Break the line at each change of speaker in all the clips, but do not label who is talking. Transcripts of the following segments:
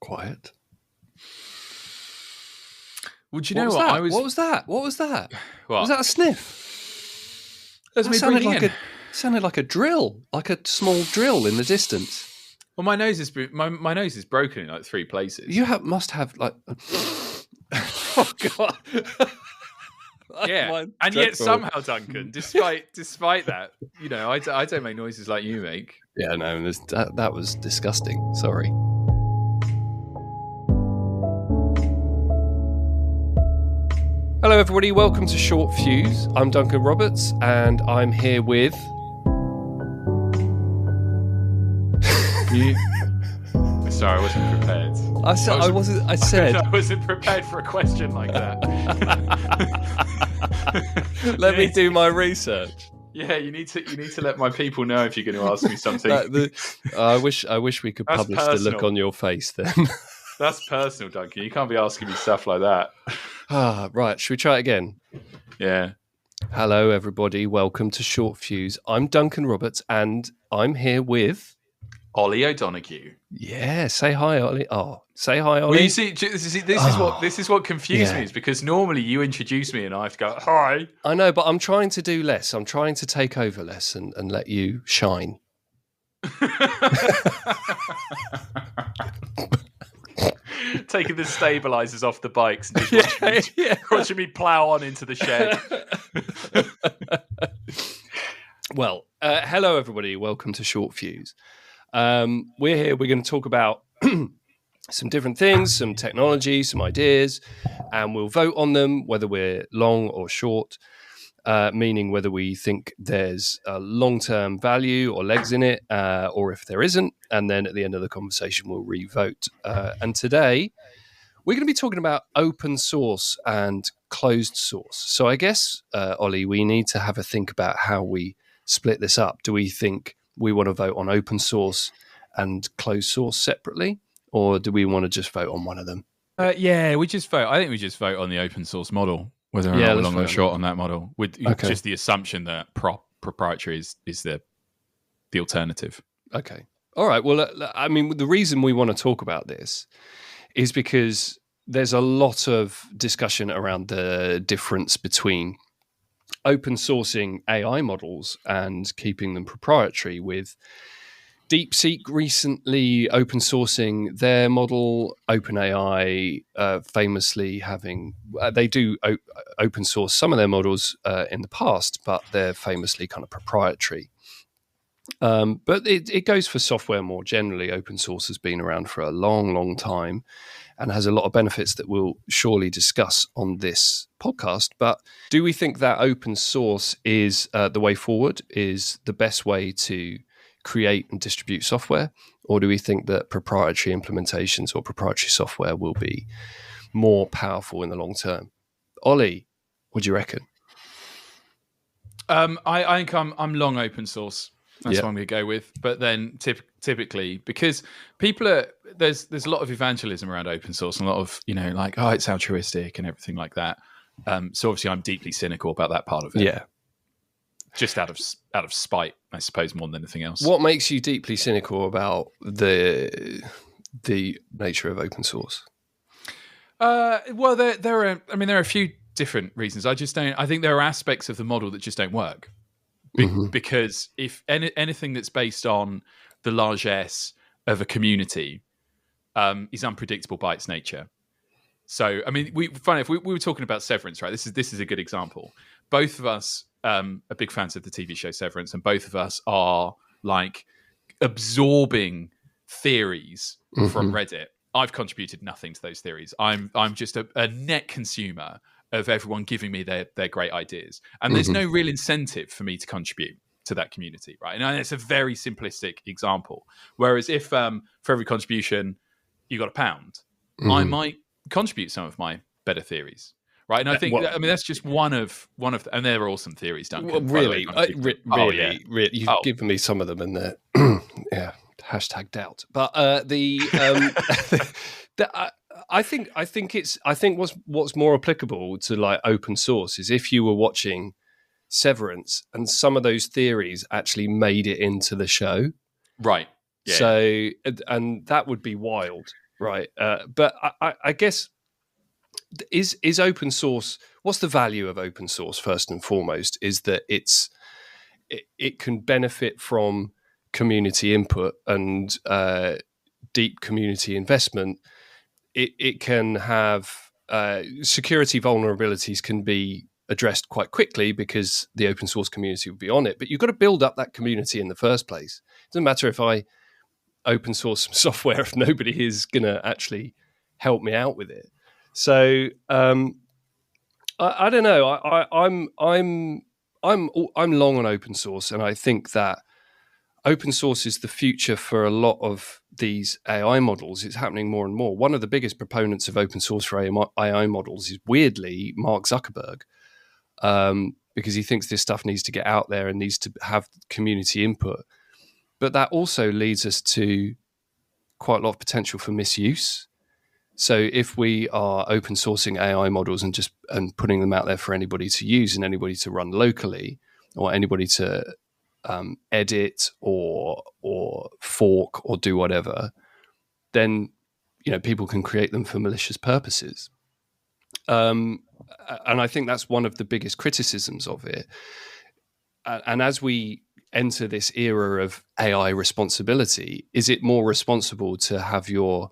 Quiet.
Well, do you know what?
What was that? What was that?
What?
Was that a sniff?
That's me
sounded
breathing in.
sounded like a drill, like a small drill in the distance.
Well, my nose is broken in like 3 places.
You must have like. Oh God.
Yeah, and yet somehow, Duncan, despite that, I don't make noises like you make.
Yeah, no, that was disgusting. Sorry. Hello, everybody. Welcome to Short Fuse. I'm Duncan Roberts, and I'm here with
you. Sorry, I wasn't prepared.
I
wasn't prepared for a question like that.
Let me do my research.
Yeah, you need to let my people know if you're going to ask me something.
I wish we could publish the look on your face then.
That's personal, Duncan. You can't be asking me stuff like that.
Right, should we try it again?
Yeah.
Hello, everybody. Welcome to Short Fuse. I'm Duncan Roberts, and I'm here with
Ollie O'Donoghue.
Yeah, say hi, Ollie. Oh, say hi, Ollie.
Well, you see, this is what confused me, is because normally you introduce me and I have to go hi.
I know, but I'm trying to do less. I'm trying to take over less and let you shine.
Taking the stabilizers off the bikes and just watching me plow on into the shed.
Well, hello, everybody. Welcome to Short Fuse. We're here. We're going to talk about some different things, some technology, some ideas, and we'll vote on them, whether we're long or short, meaning whether we think there's a long-term value or legs in it, or if there isn't. And then at the end of the conversation, we'll re-vote. And today, we're going to be talking about open source and closed source. So I guess, Ollie, we need to have a think about how we split this up. Do we think we want to vote on open source and closed source separately, or do we want to just vote on one of them?
We just vote. I think we just vote on the open source model, whether or not we're long or short on that model, with just the assumption that proprietary is the alternative.
Okay. All right. Well, I mean, the reason we want to talk about this is because there's a lot of discussion around the difference between open sourcing AI models and keeping them proprietary, with DeepSeek recently open sourcing their model, OpenAI famously having, they do open source some of their models in the past, but they're famously kind of proprietary. But it goes for software more generally. Open source has been around for a long, long time and has a lot of benefits that we'll surely discuss on this podcast. But do we think that open source is the way forward, is the best way to create and distribute software? Or do we think that proprietary implementations or proprietary software will be more powerful in the long term? Ollie, what do you reckon?
I think I'm long open source. That's what I'm going to go with. But then typically, because there's a lot of evangelism around open source and a lot of, it's altruistic and everything like that. So obviously I'm deeply cynical about that part of it.
Yeah.
Just out of spite, I suppose, more than anything else.
What makes you deeply cynical about the nature of open source?
Well, there are a few different reasons. I think there are aspects of the model that just don't work. Because if anything that's based on the largesse of a community is unpredictable by its nature. So, I mean, we were talking about Severance, right? This is a good example. Both of us are big fans of the TV show Severance, and both of us are like absorbing theories from Reddit. I've contributed nothing to those theories. I'm just a net consumer of everyone giving me their great ideas. And there's no real incentive for me to contribute to that community, right? And it's a very simplistic example. Whereas if for every contribution you got £1, I might contribute some of my better theories, right? And I think, that's just one of, and they're awesome theories, Duncan.
Well, really, you've given me some of them in there. Yeah, #doubt. But I think what's more applicable to like open source is if you were watching Severance and some of those theories actually made it into the show,
right?
Yeah. So and that would be wild. right? But I guess is open source. What's the value of open source? First and foremost, is that it can benefit from community input and deep community investment. It can have security vulnerabilities can be addressed quite quickly because the open source community will be on it. But you've got to build up that community in the first place. It doesn't matter if I open source some software if nobody is going to actually help me out with it. So I don't know. I'm long on open source, and I think that open source is the future for a lot of these AI models. It's happening more and more. One of the biggest proponents of open source for AI models is weirdly Mark Zuckerberg, because he thinks this stuff needs to get out there and needs to have community input. But that also leads us to quite a lot of potential for misuse. So if we are open sourcing AI models and putting them out there for anybody to use and anybody to run locally, or anybody to edit or fork or do whatever, then people can create them for malicious purposes. And I think that's one of the biggest criticisms of it. And as we enter this era of AI responsibility, is it more responsible to have your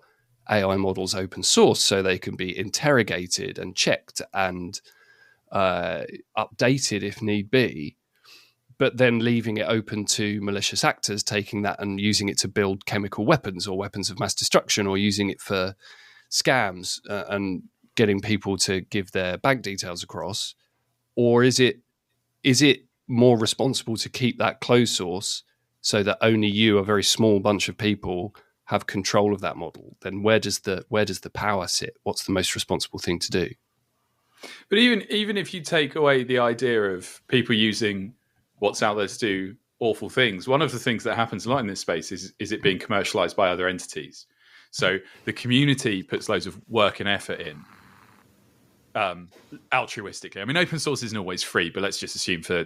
AI models open source so they can be interrogated and checked and updated if need be, but then leaving it open to malicious actors taking that and using it to build chemical weapons or weapons of mass destruction, or using it for scams and getting people to give their bank details across? Or is it more responsible to keep that closed source so that only you, a very small bunch of people, have control of that model? Then where does the power sit? What's the most responsible thing to do?
But even if you take away the idea of people using what's out there to do awful things, one of the things that happens a lot in this space is it being commercialized by other entities. So the community puts loads of work and effort in, altruistically. I mean, open source isn't always free, but let's just assume for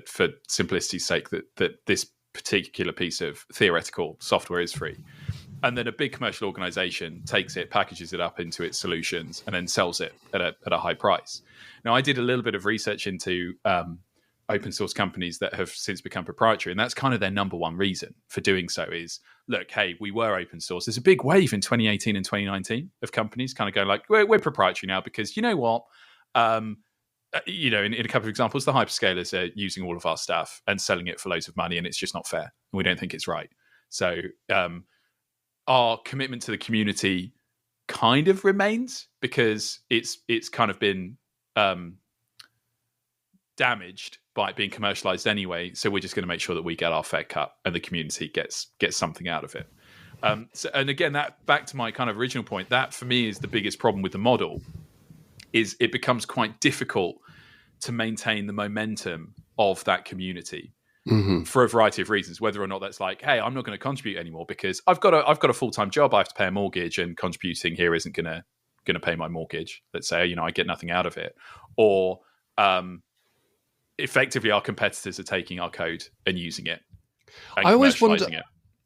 simplicity's sake that this particular piece of theoretical software is free. And then a big commercial organization takes it, packages it up into its solutions, and then sells it at a high price. Now, I did a little bit of research into open source companies that have since become proprietary, and that's kind of their number one reason for doing so is, look, hey, we were open source. There's a big wave in 2018 and 2019 of companies kind of going like, we're proprietary now because you know what? In a couple of examples, the hyperscalers are using all of our stuff and selling it for loads of money, and it's just not fair. And we don't think it's right. So our commitment to the community kind of remains because it's kind of been damaged by it being commercialized anyway. So we're just going to make sure that we get our fair cut and the community gets something out of it. And again, that back to my kind of original point, that for me is the biggest problem with the model, is it becomes quite difficult to maintain the momentum of that community. Mm-hmm. For a variety of reasons, whether or not that's like, hey, I'm not going to contribute anymore because I've got a full-time job, I have to pay a mortgage, and contributing here isn't going to pay my mortgage. Let's say, I get nothing out of it, or effectively our competitors are taking our code and using it. And
I always wonder.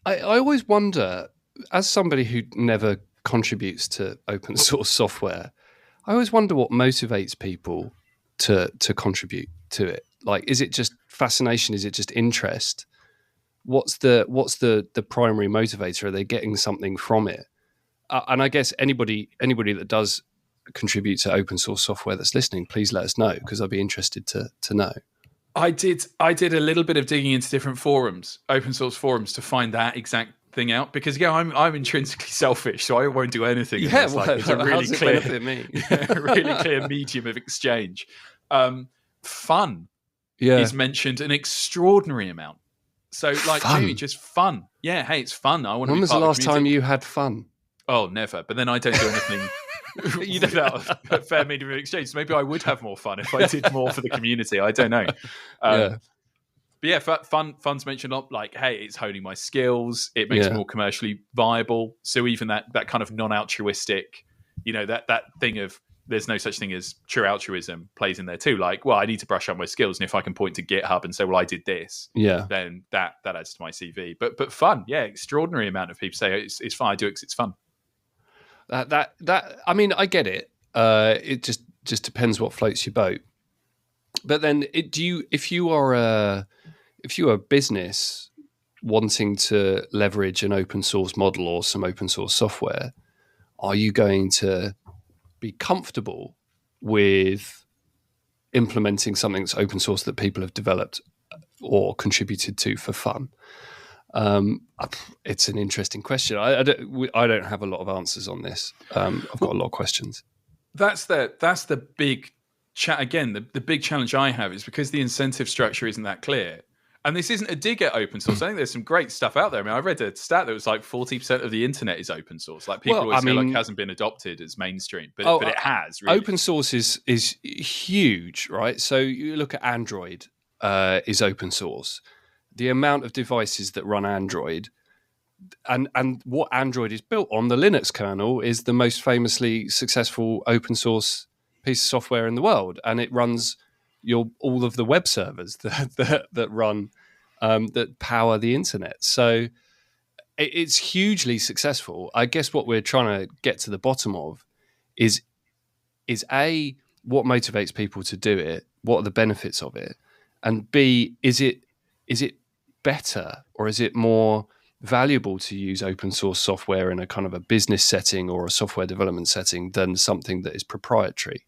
I always wonder, as somebody who never contributes to open source software, I always wonder what motivates people to contribute to it. Like, is it just fascination? Is it just interest? What's the primary motivator? Are they getting something from it? And I guess anybody that does contribute to open source software that's listening, please let us know, because I'd be interested to know.
I did a little bit of digging into different forums, open source forums, to find that exact thing out, because I'm intrinsically selfish, so I won't do anything.
Yeah,
it's a really really clear medium of exchange. Fun is mentioned an extraordinary amount. So, like, Jamie, just fun. Yeah, hey, it's fun. I want to.
When was the last time you had fun?
Oh, never. But then I don't do anything without a fair medium of exchange. So maybe I would have more fun if I did more for the community. I don't know. But yeah, fun's mentioned up. Like, hey, it's honing my skills. It makes it more commercially viable. So even that kind of non-altruistic, that thing of, there's no such thing as true altruism plays in there too. Like, well, I need to brush up my skills, and if I can point to GitHub and say, well, I did this, then that adds to my CV. But fun, extraordinary amount of people say it's fun. I do it because it's fun.
That I mean, I get it. It just depends what floats your boat. But then, if you are a business wanting to leverage an open source model or some open source software, are you going to be comfortable with implementing something that's open source that people have developed or contributed to for fun? It's an interesting question. I don't have a lot of answers on this. I've got a lot of questions.
That's the big again. The big challenge I have is because the incentive structure isn't that clear. And this isn't a dig at open source. I think there's some great stuff out there. I mean, I read a stat that was like 40% of the internet is open source. Like people always feel like it hasn't been adopted as mainstream, but it has. Really.
Open source is huge, right? So you look at Android is open source. The amount of devices that run Android and what Android is built on, the Linux kernel, is the most famously successful open source piece of software in the world, and it runs all of the web servers that run that power the internet. So it's hugely successful. I guess what we're trying to get to the bottom of is A, what motivates people to do it? What are the benefits of it? And B, is it better or is it more valuable to use open source software in a kind of a business setting or a software development setting than something that is proprietary?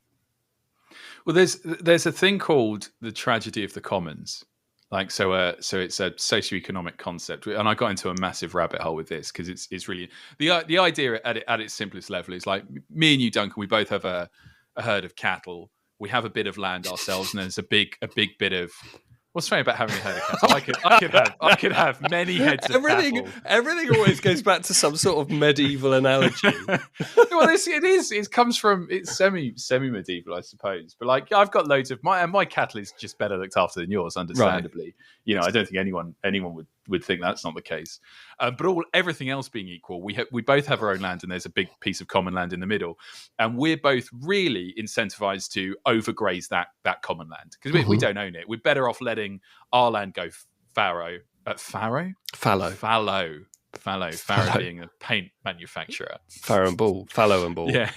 Well, there's a thing called the tragedy of the commons. Like so it's a socioeconomic concept, and I got into a massive rabbit hole with this because it's really the idea at its simplest level is like me and you, Duncan. We both have a herd of cattle. We have a bit of land ourselves, and there's a big bit of. What's funny about having a herd of cattle? I could have many heads of cattle.
Everything always goes back to some sort of medieval analogy.
Well, it is. It comes from it's semi medieval, I suppose. But like, I've got loads of my cattle is just better looked after than yours, understandably. Right. You know, I don't think anyone would think that's not the case. But everything else being equal, we both have our own land, and there's a big piece of common land in the middle, and we're both really incentivized to overgraze that common land because we don't own it. We're better off letting our land go fallow. Fallow being a paint manufacturer.
Fallow and ball.
Yeah.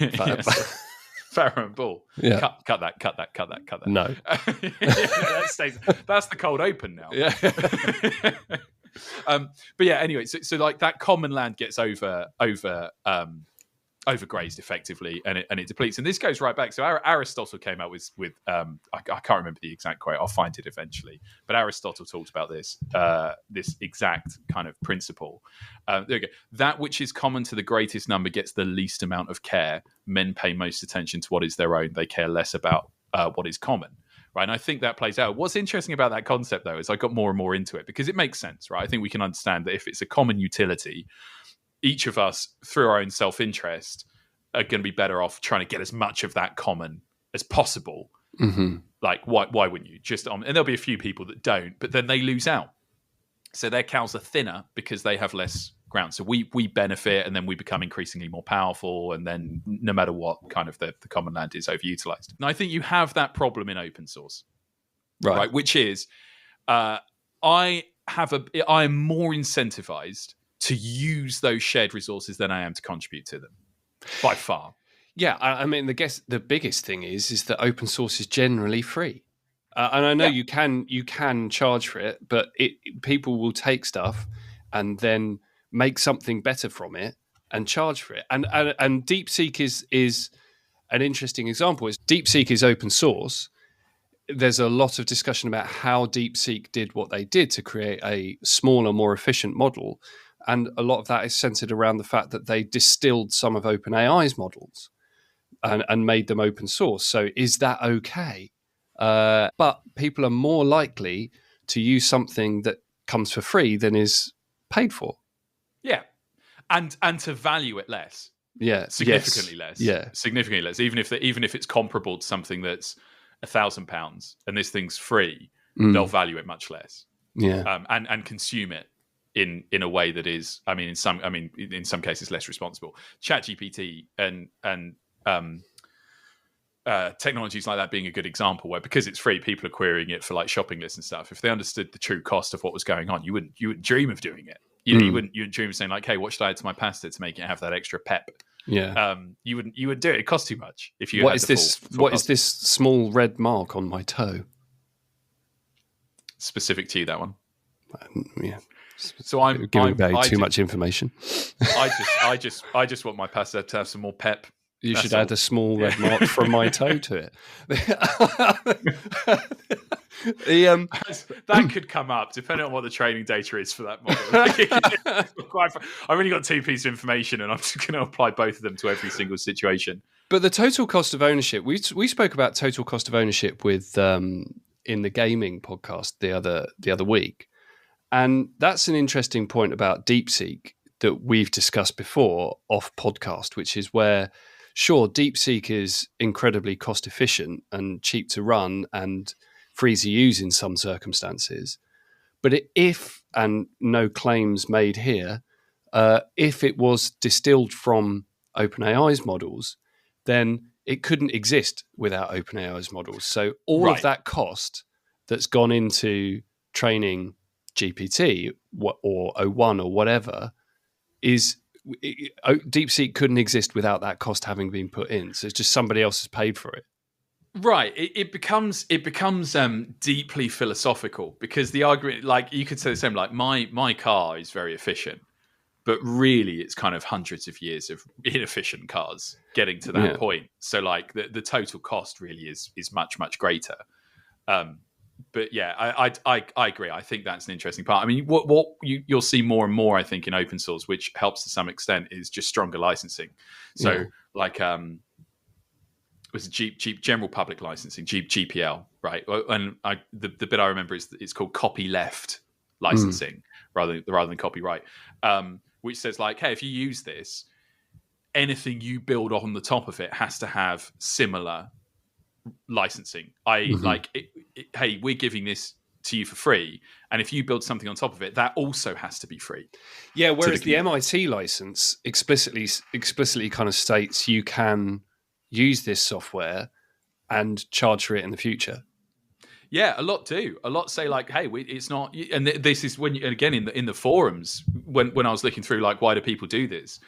Farrow and Ball.
Yeah.
Cut that.
No.
That's the cold open now.
Yeah.
But yeah, anyway, so like that common land gets overgrazed effectively, and it depletes. And this goes right back. So Aristotle came out with I can't remember the exact quote. I'll find it eventually. But Aristotle talked about this exact kind of principle. There we go. That which is common to the greatest number gets the least amount of care. Men pay most attention to what is their own. They care less about what is common. Right, and I think that plays out. What's interesting about that concept, though, is I got more and more into it because it makes sense, right? I think we can understand that if it's a common utility, each of us, through our own self-interest, are going to be better off trying to get as much of that common as possible.
Mm-hmm.
Like, why wouldn't you? And there'll be a few people that don't, but then they lose out. So their cows are thinner because they have less ground. So we benefit, and then we become increasingly more powerful, and then no matter what, kind of the common land is overutilized. And I think you have that problem in open source, right? Which is, I am more incentivized to use those shared resources than I am to contribute to them, by far.
Yeah, I mean, the biggest thing is that open source is generally free. And I know you can charge for it, but people will take stuff and then make something better from it and charge for it. And DeepSeek is an interesting example. DeepSeek is open source. There's a lot of discussion about how DeepSeek did what they did to create a smaller, more efficient model. And a lot of that is centered around the fact that they distilled some of OpenAI's models and made them open source. So is that okay? But people are more likely to use something that comes for free than is paid for.
Yeah, and to value it less.
Yeah,
significantly less.
Yeah,
significantly less. Even if it's comparable to something that's £1,000 and this thing's free, they'll value it much less.
Yeah,
and consume it in a way that is, in some cases less responsible. ChatGPT and technologies like that being a good example, where because it's free, people are querying it for like shopping lists and stuff. If they understood the true cost of what was going on, you wouldn't dream of doing it. You wouldn't dream of saying like, hey, what should I add to my pasta to make it have that extra pep
Yeah.
You wouldn't do it. It costs too much if you
What
had
is
the
this?
full
What is
cost.
this small red mark on my toe?
Specific to you, that one.
Yeah.
So I'm
Giving away
I
too
ju-
much information.
I just want my pasta to have some more pep.
You
That's
should add
all.
a small red mark from my toe to it.
That could come up depending on what the training data is for that model. I've only got two pieces of information, and I'm just going to apply both of them to every single situation.
But the total cost of ownership, we spoke about total cost of ownership with in the gaming podcast the other week, and that's an interesting point about DeepSeek that we've discussed before off podcast, which is where, sure, DeepSeek is incredibly cost efficient and cheap to run and free to use in some circumstances, but if, and no claims made here, if it was distilled from OpenAI's models, then it couldn't exist without OpenAI's models. So all of that cost that's gone into training GPT or O1 or whatever is DeepSeek couldn't exist without that cost having been put in. So it's just somebody else has paid for it.
Right. It becomes deeply philosophical, because the argument, like, you could say the same, like my car is very efficient, but really it's kind of hundreds of years of inefficient cars getting to that point. So like the total cost really is much, much greater. But yeah, I agree. I think that's an interesting part. I mean, what you'll see more and more, I think, in open source, which helps to some extent, is just stronger licensing. So like was Jeep general public licensing, GPL, right? And the bit I remember is it's called copyleft licensing rather than copyright, which says like, hey, if you use this, anything you build on the top of it has to have similar licensing. Hey, we're giving this to you for free, and if you build something on top of it, that also has to be free.
Yeah, whereas the MIT license explicitly kind of states you can use this software and charge for it in the future.
Yeah, a lot do. A lot say like, hey, it's not. And this is when again in the forums when I was looking through like, why do people do this?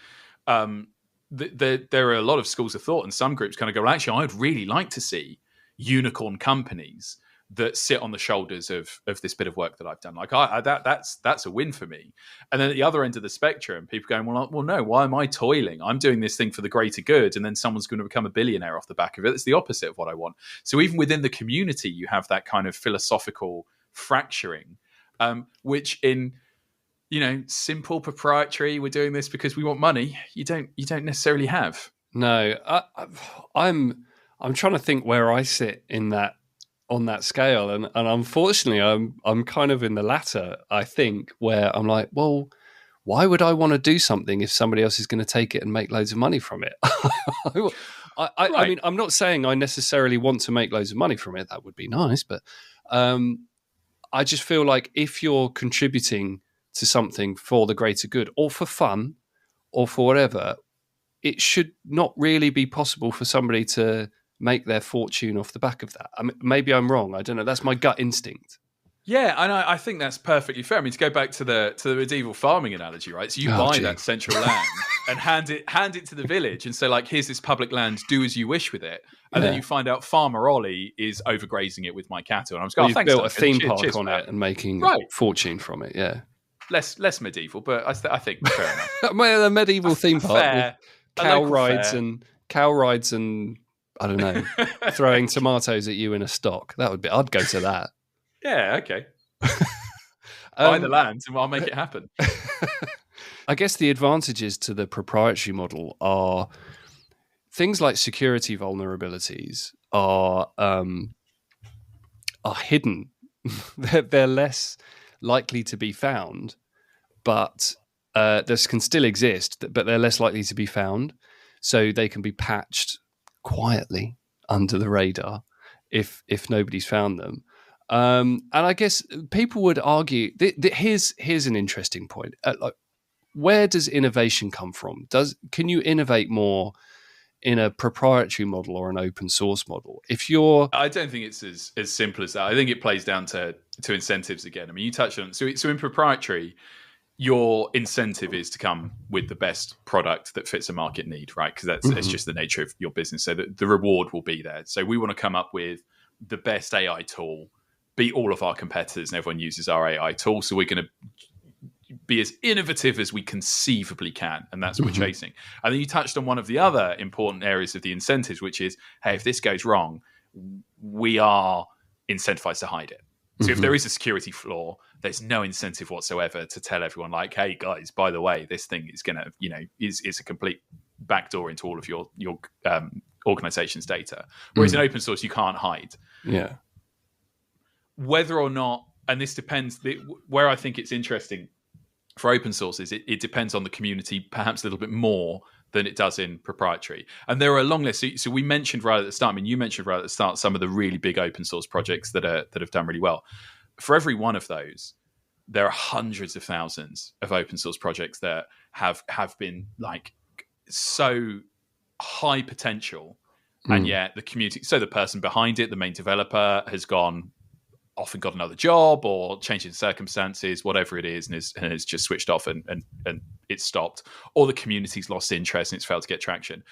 There are a lot of schools of thought, and some groups kind of go, well, actually, I'd really like to see unicorn companies that sit on the shoulders of this bit of work that I've done. Like that's a win for me. And then at the other end of the spectrum, people going, well, no, why am I toiling? I'm doing this thing for the greater good, and then someone's going to become a billionaire off the back of it. It's the opposite of what I want. So even within the community, you have that kind of philosophical fracturing, which in simple proprietary, we're doing this because we want money, you don't necessarily have.
No, I'm trying to think where I sit in that, on that scale, and unfortunately I'm kind of in the latter, I think, where I'm like, well, why would I want to do something if somebody else is going to take it and make loads of money from it? I mean, I'm not saying I necessarily want to make loads of money from it. That would be nice, but I just feel like if you're contributing to something for the greater good or for fun or for whatever, it should not really be possible for somebody to make their fortune off the back of that. I mean, maybe I'm wrong. I don't know. That's my gut instinct.
Yeah, and I think that's perfectly fair. I mean, to go back to the medieval farming analogy, right? So you buy that central land and hand it to the village and say, like, here's this public land, do as you wish with it. And then you find out Farmer Ollie is overgrazing it with my cattle. And I'm just going,
thanks, built a theme park on it and making fortune from it. Yeah,
less medieval, but I think fair enough.
The medieval theme park with cow rides and I don't know, throwing tomatoes at you in a stock. I'd go to that.
Yeah, okay. Buy the land and I'll make it happen.
I guess the advantages to the proprietary model are things like security vulnerabilities are hidden. They're less likely to be found, but this can still exist, but they're less likely to be found. So they can be patched quietly under the radar if nobody's found them. And I guess people would argue here's an interesting point. Where does innovation come from? Can you innovate more in a proprietary model or an open source model?
I don't think it's as simple as that. I think it plays down to incentives again. I mean, you touched on it. So in proprietary, your incentive is to come with the best product that fits a market need, right? Because it's just the nature of your business. So the reward will be there. So we want to come up with the best AI tool, beat all of our competitors, and everyone uses our AI tool. So we're going to be as innovative as we conceivably can, and that's what we're chasing. And then you touched on one of the other important areas of the incentives, which is, hey, if this goes wrong, we are incentivized to hide it. So if there is a security flaw, there's no incentive whatsoever to tell everyone, like, hey guys, by the way, this thing is going to, is a complete backdoor into all of your organization's data. Whereas in open source, you can't hide.
Yeah.
Whether or not, and this depends, where I think it's interesting for open source is it depends on the community perhaps a little bit more than it does in proprietary. And there are a long list. So we mentioned right at the start, you mentioned right at the start some of the really big open source projects that have done really well. For every one of those, there are hundreds of thousands of open source projects that have been like so high potential, and yet the community, so the person behind it, the main developer, has often got another job or changing circumstances, whatever it is, and it's just switched off and it's stopped, or the community's lost interest and it's failed to get traction.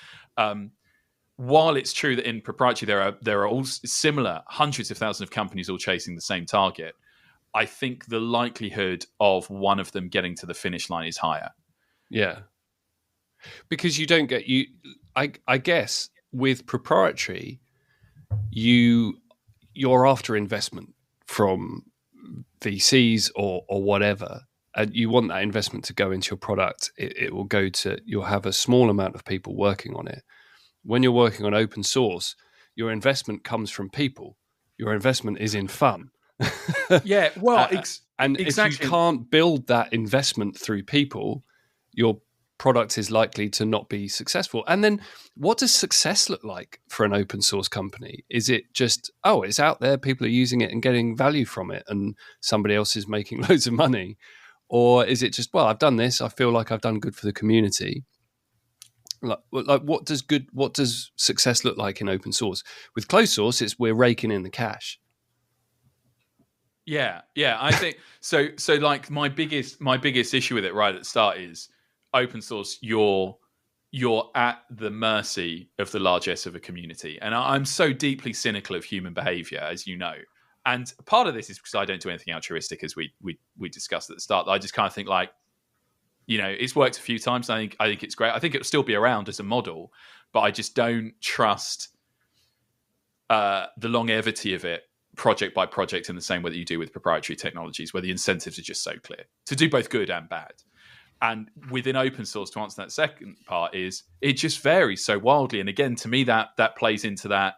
While it's true that in proprietary there are all similar hundreds of thousands of companies all chasing the same target, I think the likelihood of one of them getting to the finish line is higher.
Yeah, because you don't get I guess with proprietary, you're after investment from VCs or whatever, and you want that investment to go into your product. It will go to, you'll have a small amount of people working on it. When you're working on open source, your investment comes from people. Your investment is in fun.
Yeah, well,
and
exactly.
If you can't build that investment through people, your product is likely to not be successful. And then what does success look like for an open source company? Is it just, oh, it's out there, people are using it and getting value from it, and somebody else is making loads of money? Or is it just, well, I've done this, I feel like I've done good for the community? Like what does success look like in open source? With closed source, it's we're raking in the cash.
Yeah, I think so. So like my biggest issue with it right at the start is open source. You're at the mercy of the largesse of a community, and I'm so deeply cynical of human behavior, as you know. And part of this is because I don't do anything altruistic, as we discussed at the start. I just kind of think like, it's worked a few times. I think it's great. I think it'll still be around as a model, but I just don't trust the longevity of it project by project in the same way that you do with proprietary technologies, where the incentives are just so clear to do both good and bad. And within open source, to answer that second part, is it just varies so wildly. And again, to me, that plays into that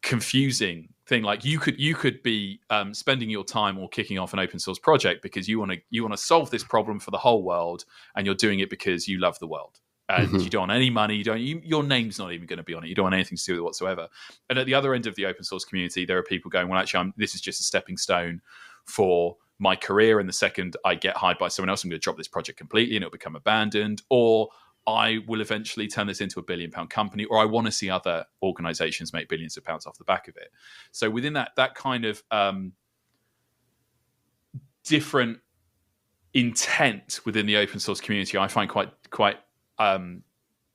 confusing thing. Like you could be spending your time or kicking off an open source project because you want to solve this problem for the whole world, and you're doing it because you love the world. And you don't want any money. Your name's not even going to be on it. You don't want anything to do with it whatsoever. And at the other end of the open source community, there are people going, well, actually, this is just a stepping stone for my career. And the second I get hired by someone else, I'm going to drop this project completely and it'll become abandoned. Or I will eventually turn this into a £1 billion company, or I want to see other organizations make billions of pounds off the back of it. So within that kind of different intent within the open source community, I find quite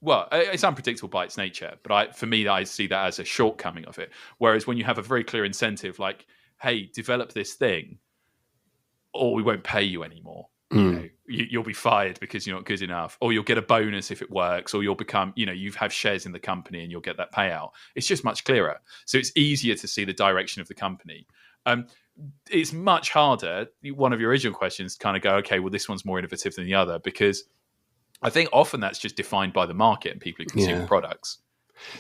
well, it's unpredictable by its nature, but for me, I see that as a shortcoming of it. Whereas when you have a very clear incentive, like, hey, develop this thing, or we won't pay you anymore. You'll be fired because you're not good enough, or you'll get a bonus if it works, or you'll become, you have shares in the company and you'll get that payout. It's just much clearer. So it's easier to see the direction of the company. It's much harder. One of your original questions kind of go, okay, well, this one's more innovative than the other, because I think often that's just defined by the market and people who consume the products.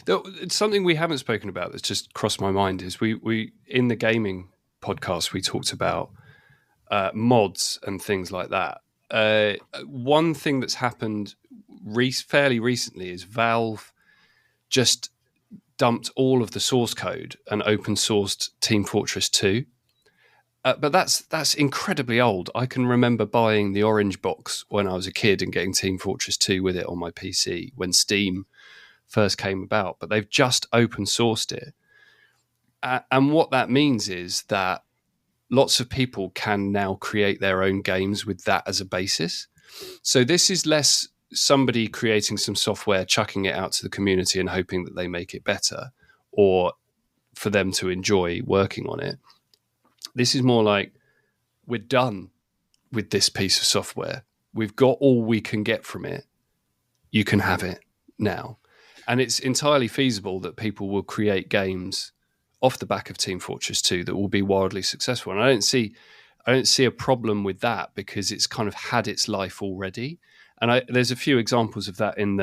It's something we haven't spoken about that's just crossed my mind is we in the gaming podcast, we talked about mods and things like that. One thing that's happened fairly recently is Valve just dumped all of the source code and open sourced Team Fortress 2. But that's incredibly old. I can remember buying the orange box when I was a kid and getting Team Fortress 2 with it on my PC when Steam first came about. But they've just open sourced it. And what that means is that lots of people can now create their own games with that as a basis. So this is less somebody creating some software, chucking it out to the community and hoping that they make it better, or for them to enjoy working on it. This is more like, we're done with this piece of software. We've got all we can get from it. You can have it now. And it's entirely feasible that people will create games off the back of Team Fortress 2 that will be wildly successful. And I don't see a problem with that, because it's kind of had its life already. And there's a few examples of that in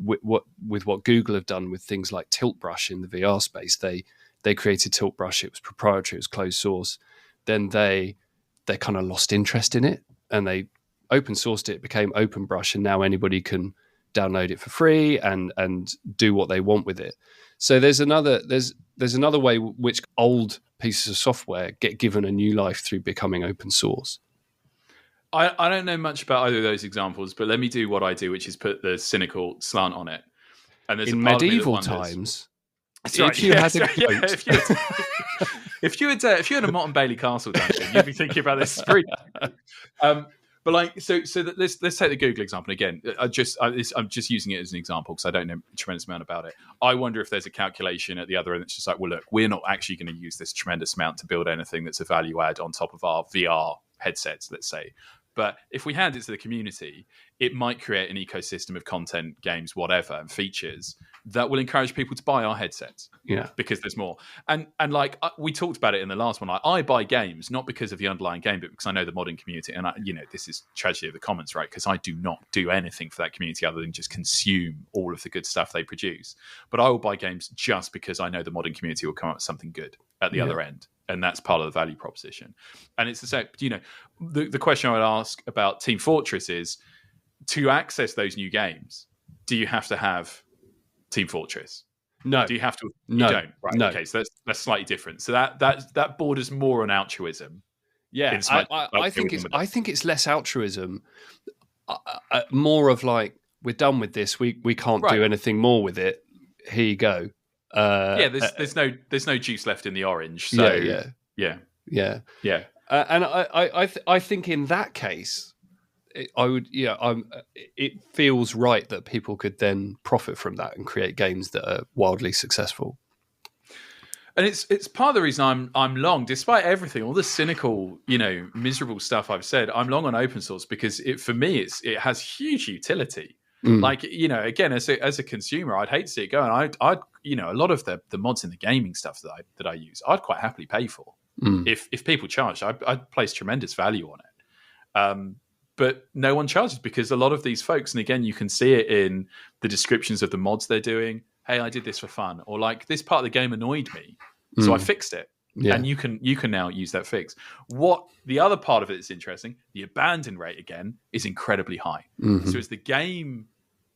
with what Google have done with things like Tilt Brush in the VR space. They created Tilt Brush. It was proprietary. It was closed source. Then they kind of lost interest in it, and they open sourced it. It became OpenBrush, and now anybody can download it for free and do what they want with it. So there's another way which old pieces of software get given a new life through becoming open source.
I don't know much about either of those examples, but let me do what I do, which is put the cynical slant on it. And there's
in
a part
medieval
of me that wonders,
times,
if you had a Mott and Bailey Castle dungeon, you'd be thinking about this spree. But like, so let's take the Google example again. I'm just using it as an example because I don't know a tremendous amount about it. I wonder if there's a calculation at the other end that's just like, well, look, we're not actually going to use this tremendous amount to build anything that's a value add on top of our VR headsets, let's say. But if we hand it to the community, it might create an ecosystem of content, games, whatever, and features that will encourage people to buy our headsets.
Yeah,
because there's more. And like we talked about it in the last one. Like, I buy games not because of the underlying game, but because I know the modding community. And this is tragedy of the commons, right? Because I do not do anything for that community other than just consume all of the good stuff they produce. But I will buy games just because I know the modding community will come up with something good at the other end. And that's part of the value proposition. And it's the same, the question I would ask about Team Fortress is, to access those new games, do you have to have Team Fortress?
No.
Do you have to?
No.
You don't. Right.
No.
Okay. So that's slightly different. So that borders more on altruism.
Yeah. I think it's less altruism, more of like, we're done with this. We can't do anything more with it. Here you go.
There's no juice left in the orange. So yeah.
And I think in that case, it feels right that people could then profit from that and create games that are wildly successful.
And it's part of the reason I'm long, despite everything, all the cynical, miserable stuff I've said. I'm long on open source because for me it has huge utility. Like, again, as a consumer, I'd hate to see it go. And I'd a lot of the mods in the gaming stuff that I use, I'd quite happily pay for. If people charged, I'd place tremendous value on it. But no one charges because a lot of these folks, and again, you can see it in the descriptions of the mods they're doing. Hey, I did this for fun, or like, this part of the game annoyed me, so I fixed it. Yeah. And you can now use that fix. What the other part of it is interesting, the abandon rate again is incredibly high. So as the game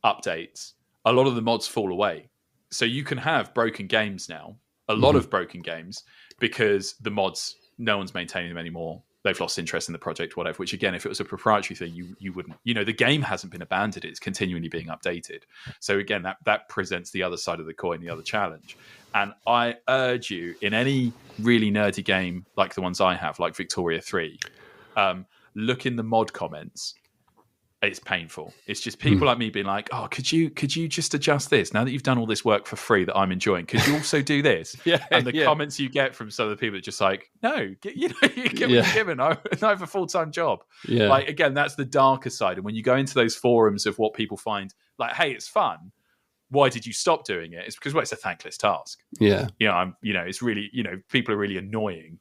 updates, a lot of the mods fall away. So you can have broken games now, a lot of broken games, because the mods, no one's maintaining them anymore. They've lost interest in the project, whatever, which again, if it was a proprietary thing, you wouldn't, the game hasn't been abandoned. It's continually being updated. So again, that presents the other side of the coin, the other challenge. And I urge you, in any really nerdy game like the ones I have, like Victoria 3, look in the mod comments. It's painful. It's just people like me being like, "Oh, could you just adjust this now that you've done all this work for free that I'm enjoying? Could you also do this?" And the comments you get from some of the people are just like, "No, you get what you're given. I have a full-time job."
Yeah.
Like, again, that's the darker side. And when you go into those forums of what people find, like, "Hey, it's fun. Why did you stop doing it?" It's because it's a thankless task.
Yeah.
It's really, people are really annoying.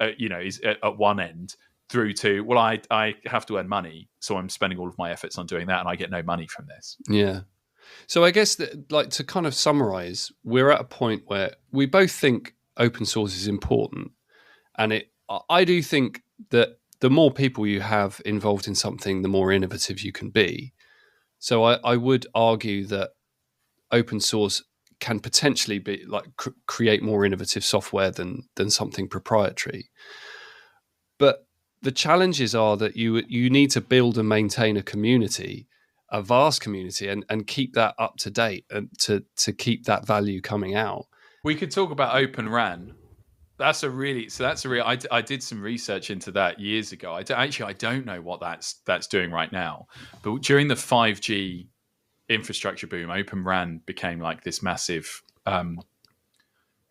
Is at one end. Through to, well, I have to earn money, so I'm spending all of my efforts on doing that, and I get no money from this.
Yeah. So I guess that, like, to kind of summarize, we're at a point where we both think open source is important, and I do think that the more people you have involved in something, the more innovative you can be. So I would argue that open source can potentially be like create more innovative software than something proprietary, but the challenges are that you need to build and maintain a community, a vast community, and keep that up to date and to keep that value coming out.
We could talk about Open RAN That's a really I did some research into that years ago. I don't know what that's doing right now, but during the 5G infrastructure boom, Open RAN became like this massive kind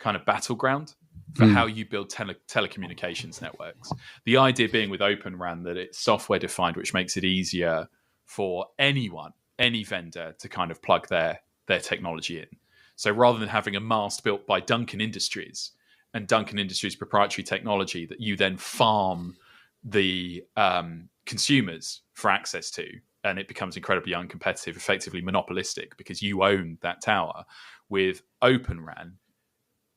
of battleground for how you build telecommunications networks. The idea being with Open RAN that it's software defined, which makes it easier for anyone, any vendor, to kind of plug their technology in. So rather than having a mast built by Duncan Industries and Duncan Industries proprietary technology that you then farm the consumers for access to, and it becomes incredibly uncompetitive, effectively monopolistic, because you own that tower. With Open RAN,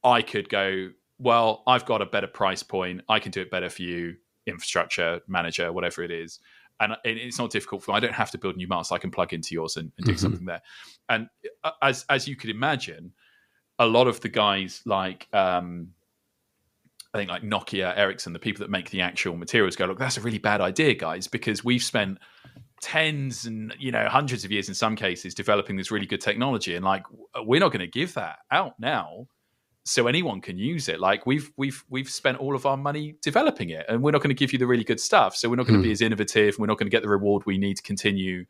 I could go, well, I've got a better price point. I can do it better for you, infrastructure manager, whatever it is. And it's not difficult for me. I don't have to build a new mast. I can plug into yours and do something there. And as you could imagine, a lot of the guys like, I think like Nokia, Ericsson, the people that make the actual materials go, look, that's a really bad idea, guys, because we've spent tens and hundreds of years in some cases developing this really good technology, and like we're not going to give that out now so anyone can use it. Like we've spent all of our money developing it, and we're not going to give you the really good stuff, so we're not going to be as innovative, and we're not going to get the reward we need to continue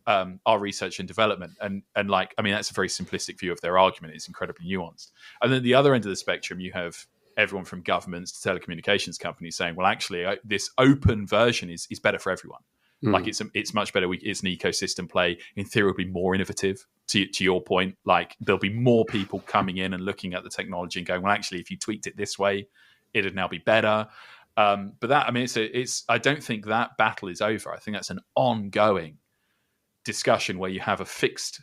our research and development. And like, I mean, that's a very simplistic view of their argument. It's incredibly nuanced. And then the other end of the spectrum, you have everyone from governments to telecommunications companies saying, well, actually this open version is better for everyone. Like it's much better. It's an ecosystem play. In theory, it'll be more innovative. To your point, like there'll be more people coming in and looking at the technology and going, well, actually, if you tweaked it this way, it'd now be better. But that, I mean, it's. I don't think that battle is over. I think that's an ongoing discussion where you have a fixed.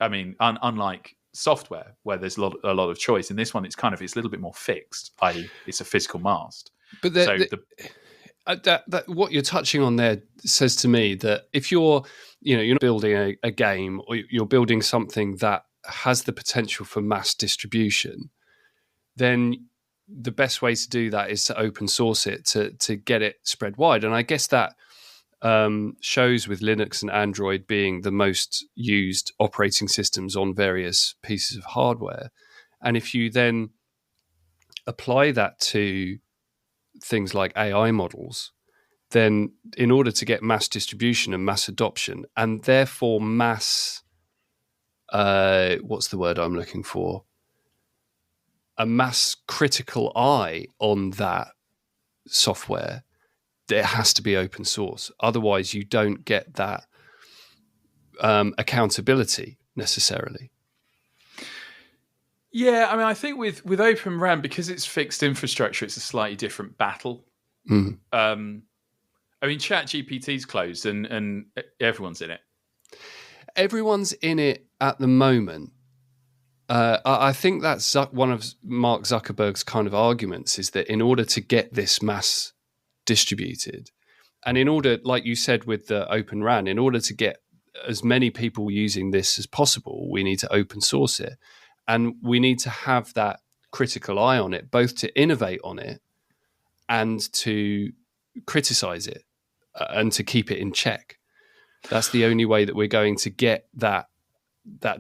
I mean, unlike software where there's a lot of choice, in this one, it's a little bit more fixed. I.e., it's a physical mast.
But that what you're touching on there says to me that if you're not building a game, or you're building something that has the potential for mass distribution, then the best way to do that is to open source it to get it spread wide. And I guess that shows with Linux and Android being the most used operating systems on various pieces of hardware. And if you then apply that to things like AI models, then in order to get mass distribution and mass adoption, and therefore mass, what's the word I'm looking for? A mass critical eye on that software, it has to be open source. Otherwise, you don't get that accountability necessarily.
Yeah, I mean, I think with Open RAN, because it's fixed infrastructure, it's a slightly different battle. I mean, ChatGPT's closed and everyone's in it.
Everyone's in it at the moment. I think that's one of Mark Zuckerberg's kind of arguments, is that in order to get this mass distributed, and in order, like you said with the Open RAN, in order to get as many people using this as possible, we need to open source it. And we need to have that critical eye on it, both to innovate on it and to criticize it and to keep it in check. That's the only way that we're going to get that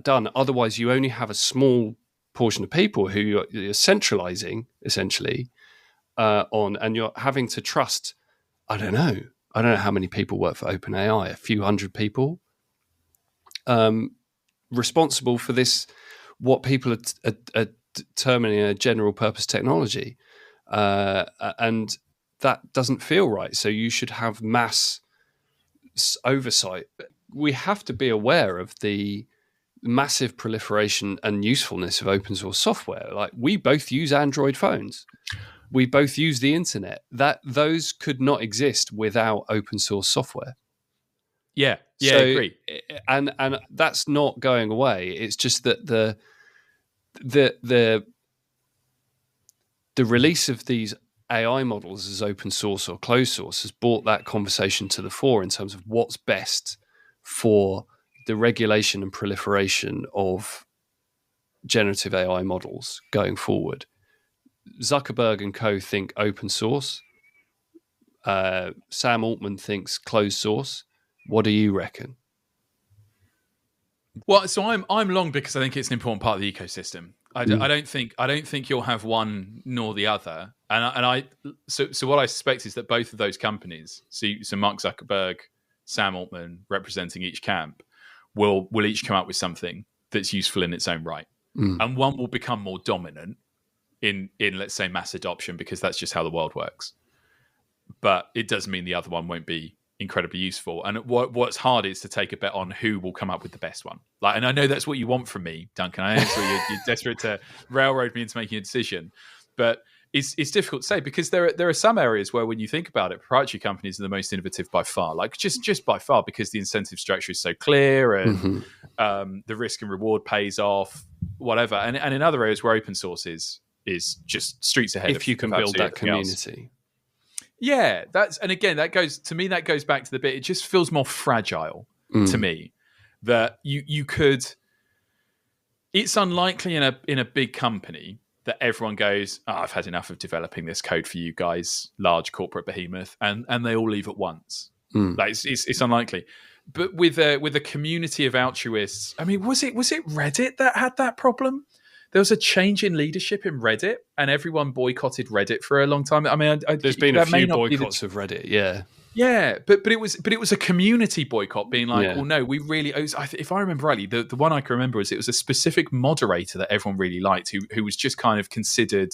done. Otherwise, you only have a small portion of people who you're centralizing, essentially, on, and you're having to trust, I don't know how many people work for OpenAI, a few hundred people, responsible for this, what people are determining a general purpose technology. And that doesn't feel right. So you should have mass oversight. We have to be aware of the massive proliferation and usefulness of open source software. Like, we both use Android phones. We both use the internet. Those could not exist without open source software.
Yeah, I agree.
And that's not going away. It's just that the release of these AI models as open source or closed source has brought that conversation to the fore in terms of what's best for the regulation and proliferation of generative AI models going forward. Zuckerberg and co think open source. Sam Altman thinks closed source. What do you reckon?
Well, so I'm long because I think it's an important part of the ecosystem. I don't think you'll have one nor the other. So what I suspect is that both of those companies, so Mark Zuckerberg, Sam Altman, representing each camp, will each come up with something that's useful in its own right, and one will become more dominant in let's say mass adoption, because that's just how the world works. But it doesn't mean the other one won't be incredibly useful. And what's hard is to take a bet on who will come up with the best one. Like, and I know that's what you want from me, Duncan. I know you're desperate to railroad me into making a decision, but it's difficult to say, because there are some areas where, when you think about it, proprietary companies are the most innovative by far. Like just by far, because the incentive structure is so clear, and the risk and reward pays off, whatever. And in other areas where open source is just streets ahead.
If you can build that community.
Else. Yeah, that goes back to the bit. It just feels more fragile to me, that you could. It's unlikely in a big company that everyone goes, "Oh, I've had enough of developing this code for you guys, large corporate behemoth," and they all leave at once. Like it's unlikely. But with a community of altruists, I mean, was it Reddit that had that problem? There was a change in leadership in Reddit, and everyone boycotted Reddit for a long time. I mean,
there's been a few boycotts of Reddit,
yeah, but it was a community boycott, being like, well, no, we really. If I remember rightly, the one I can remember is it was a specific moderator that everyone really liked, who was just kind of considered,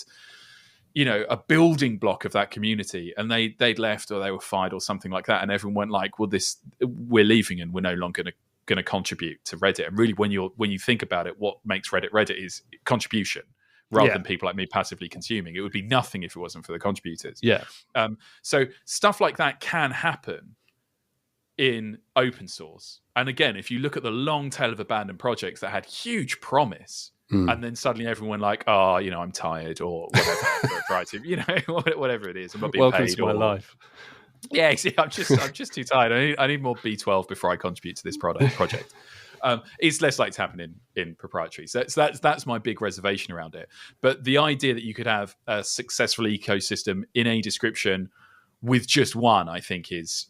a building block of that community, and they'd left, or they were fired, or something like that, and everyone went like, well, we're leaving, and we're no longer going to contribute to Reddit. And really, when you think about it, what makes Reddit is contribution, rather than people like me passively consuming. It would be nothing if it wasn't for the contributors. So stuff like that can happen in open source. And again, if you look at the long tail of abandoned projects that had huge promise, and then suddenly everyone like, oh, I'm tired, or whatever, whatever it is, I'm not being
Welcome
paid,
to my life.
Yeah, I'm just too tired. I need more B12 before I contribute to this project. It's less likely to happen in proprietary. So that's my big reservation around it. But the idea that you could have a successful ecosystem in a description with just one, I think, is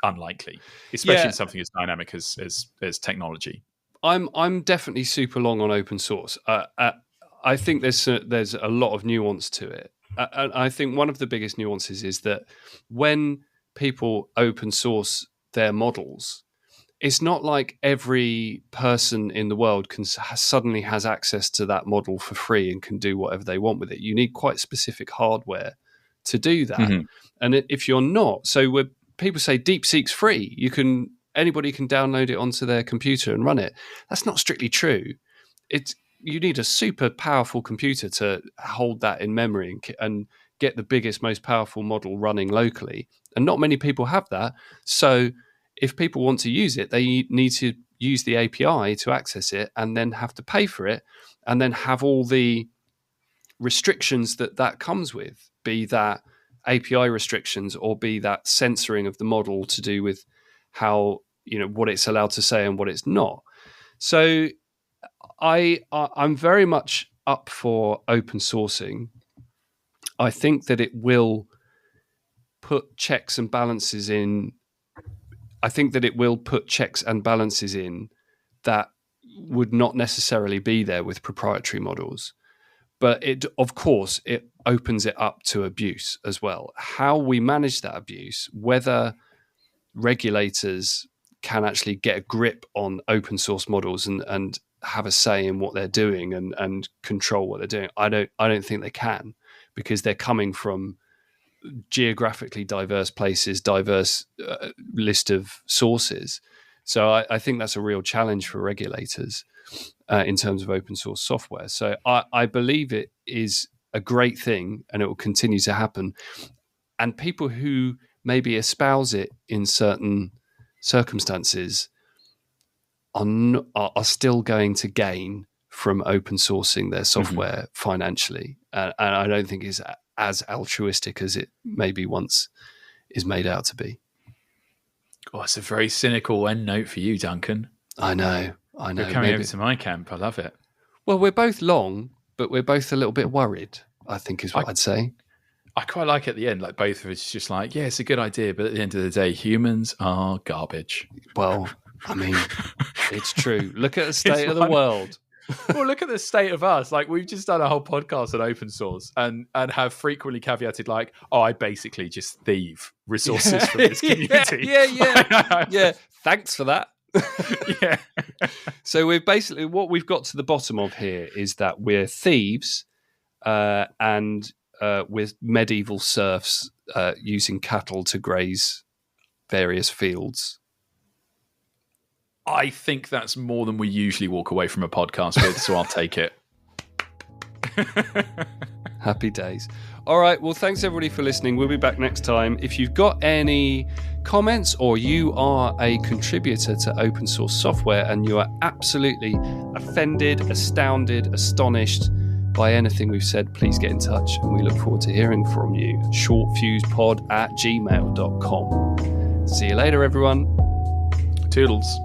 unlikely, especially in something as dynamic as technology.
I'm definitely super long on open source. I think there's a lot of nuance to it. And I think one of the biggest nuances is that when people open source their models, it's not like every person in the world suddenly has access to that model for free and can do whatever they want with it. You need quite specific hardware to do that. And if you're not, so when people say DeepSeek's free, anybody can download it onto their computer and run it. That's not strictly true. You need a super powerful computer to hold that in memory and get the biggest, most powerful model running locally. And not many people have that. So if people want to use it, they need to use the API to access it, and then have to pay for it, and then have all the restrictions that comes with, be that API restrictions, or be that censoring of the model to do with how, what it's allowed to say and what it's not. So I'm very much up for open sourcing. I think that it will put checks and balances in. I think that it will put checks and balances in that would not necessarily be there with proprietary models. But of course, it opens it up to abuse as well. How we manage that abuse, whether regulators can actually get a grip on open source models and have a say in what they're doing and control what they're doing. I don't think they can, because they're coming from geographically diverse places, diverse list of sources. So I think that's a real challenge for regulators in terms of open source software. So I believe it is a great thing, and it will continue to happen. And people who maybe espouse it in certain circumstances are still going to gain from open sourcing their software financially. And I don't think it's as altruistic as it maybe once is made out to be.
Oh, it's a very cynical end note for you, Duncan.
I know.
You're coming over to my camp. I love it.
Well, we're both long, but we're both a little bit worried, I think is what I'd say.
I quite like at the end, like both of us just like, yeah, it's a good idea, but at the end of the day, humans are garbage.
Well, I mean, it's true. Look at the state of the world.
Well, look at the state of us. Like, we've just done a whole podcast on open source and have frequently caveated, like, oh, I basically just thieve resources from this community.
Yeah. Thanks for that.
Yeah.
So we've basically, what we've got to the bottom of here is that we're thieves and with medieval serfs using cattle to graze various fields.
I think that's more than we usually walk away from a podcast with, so I'll take it.
Happy days. All right, well, thanks everybody for listening. We'll be back next time. If you've got any comments or you are a contributor to open source software and you are absolutely offended, astounded, astonished by anything we've said, please get in touch and we look forward to hearing from you. shortfusepod@gmail.com. See you later, everyone.
Toodles.